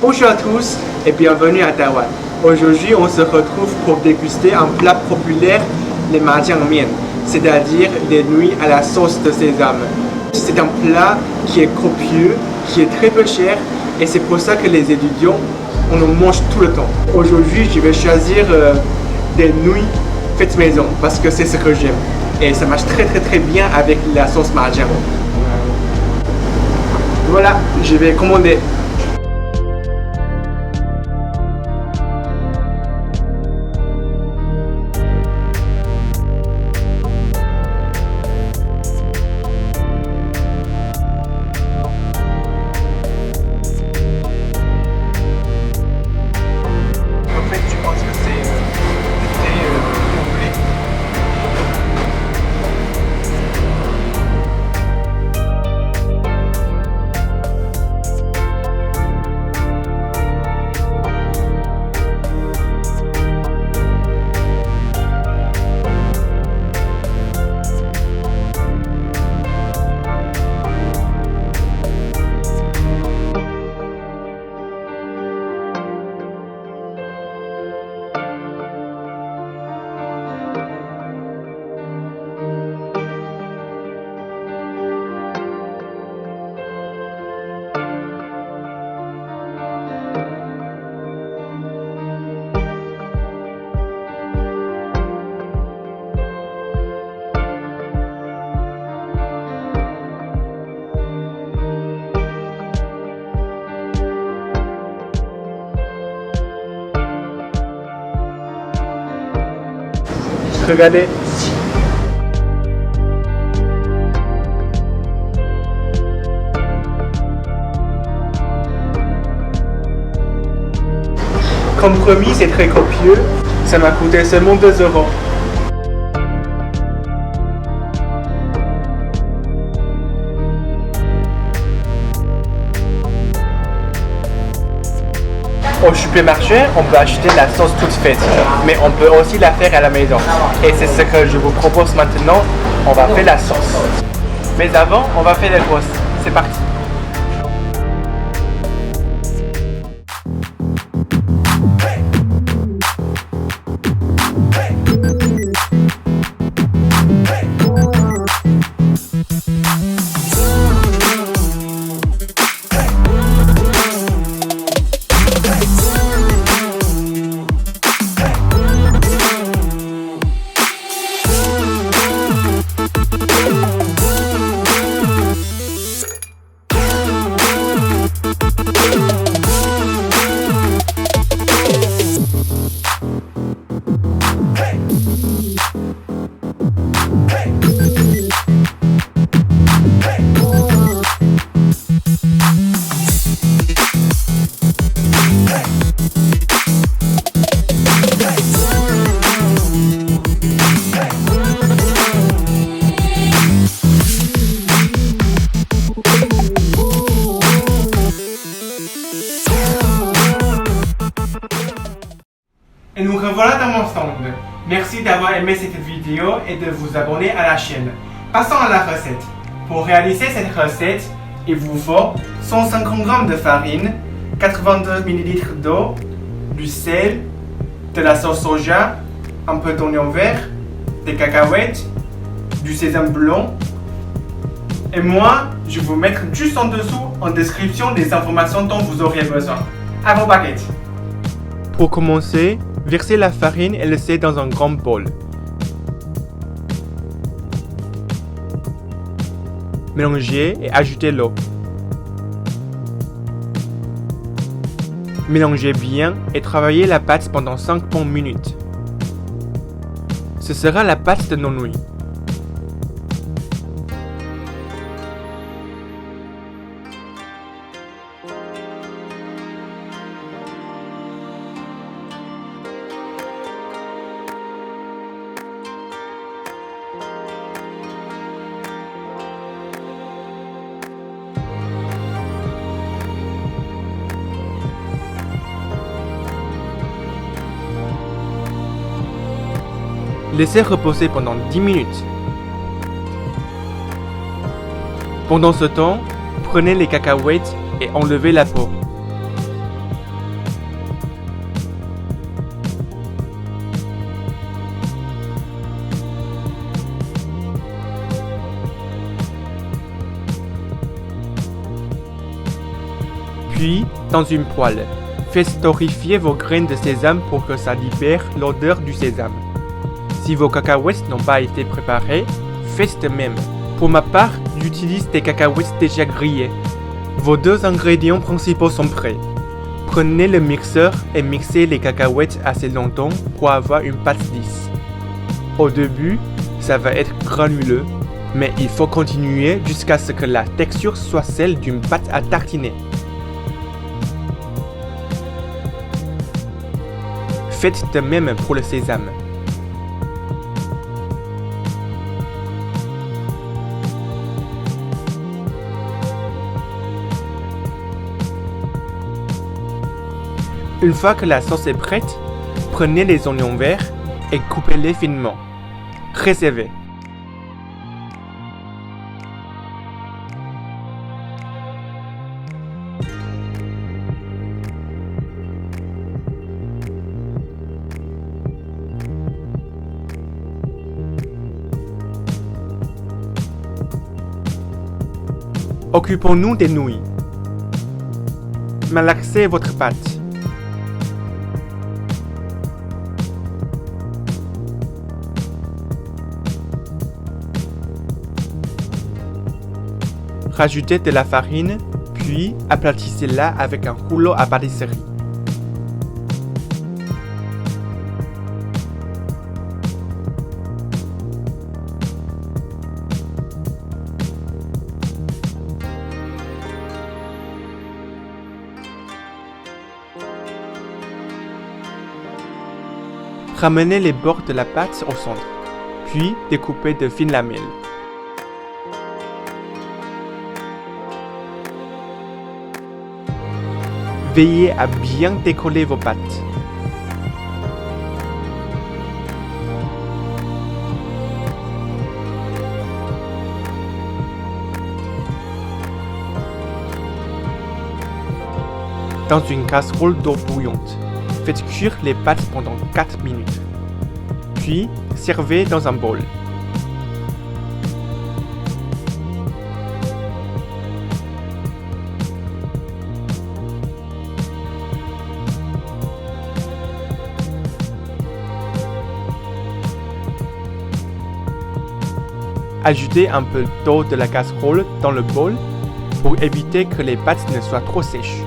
Bonjour à tous et bienvenue à Taïwan. Aujourd'hui, on se retrouve pour déguster un plat populaire, les majiang mian, c'est-à-dire des nouilles à la sauce de sésame. C'est un plat qui est copieux, qui est très peu cher et c'est pour ça que les étudiants, on en mange tout le temps. Aujourd'hui, je vais choisir des nouilles faites maison parce que c'est ce que j'aime et ça marche très bien avec la sauce majiang. Voilà, je vais commander. Regardez. Comme promis, c'est très copieux. Ça m'a coûté seulement 2 €. Au supermarché, on peut acheter la sauce toute faite, mais on peut aussi la faire à la maison. Et c'est ce que je vous propose maintenant. On va faire la sauce. Mais avant, on va faire les grosses. C'est parti. Et nous revoilà dans mon stand. Merci d'avoir aimé cette vidéo et de vous abonner à la chaîne. Passons à la recette. Pour réaliser cette recette, il vous faut 150 g de farine, 82 ml d'eau, du sel, de la sauce soja, un peu d'oignon vert, des cacahuètes, du sésame blanc. Et moi, je vais vous mettre juste en dessous en description des informations dont vous auriez besoin. À vos baguettes. Pour commencer, versez la farine et le sel dans un grand bol. Mélangez et ajoutez l'eau. Mélangez bien et travaillez la pâte pendant 5 bonnes minutes. Ce sera la pâte de nos nouilles. Laissez reposer pendant 10 minutes. Pendant ce temps, prenez les cacahuètes et enlevez la peau. Puis, dans une poêle, faites torréfier vos graines de sésame pour que ça libère l'odeur du sésame. Si vos cacahuètes n'ont pas été préparées, faites de même. Pour ma part, j'utilise des cacahuètes déjà grillées. Vos deux ingrédients principaux sont prêts. Prenez le mixeur et mixez les cacahuètes assez longtemps pour avoir une pâte lisse. Au début, ça va être granuleux, mais il faut continuer jusqu'à ce que la texture soit celle d'une pâte à tartiner. Faites de même pour le sésame. Une fois que la sauce est prête, prenez les oignons verts et coupez-les finement. Réservez. Occupons-nous des nouilles. Malaxez votre pâte. Rajoutez de la farine, puis aplatissez-la avec un rouleau à pâtisserie. Ramenez les bords de la pâte au centre, puis découpez de fines lamelles. Veillez à bien décoller vos pâtes. Dans une casserole d'eau bouillante, faites cuire les pâtes pendant 4 minutes. Puis, servez dans un bol. Ajoutez un peu d'eau de la casserole dans le bol pour éviter que les pâtes ne soient trop sèches.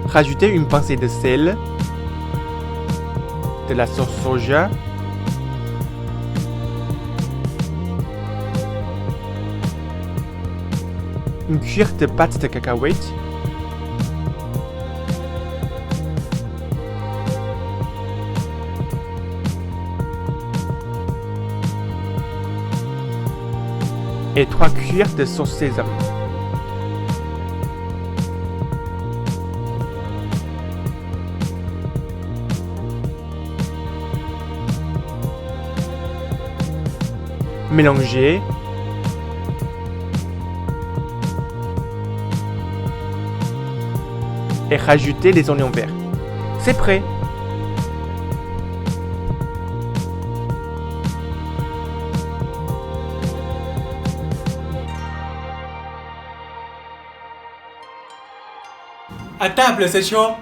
Rajoutez une pincée de sel, de la sauce soja, une cuillère de pâte de cacahuètes, et 3 cuillères de sauce sésame. Mélangez. Et rajoutez les oignons verts. C'est prêt! À table, c'est chaud.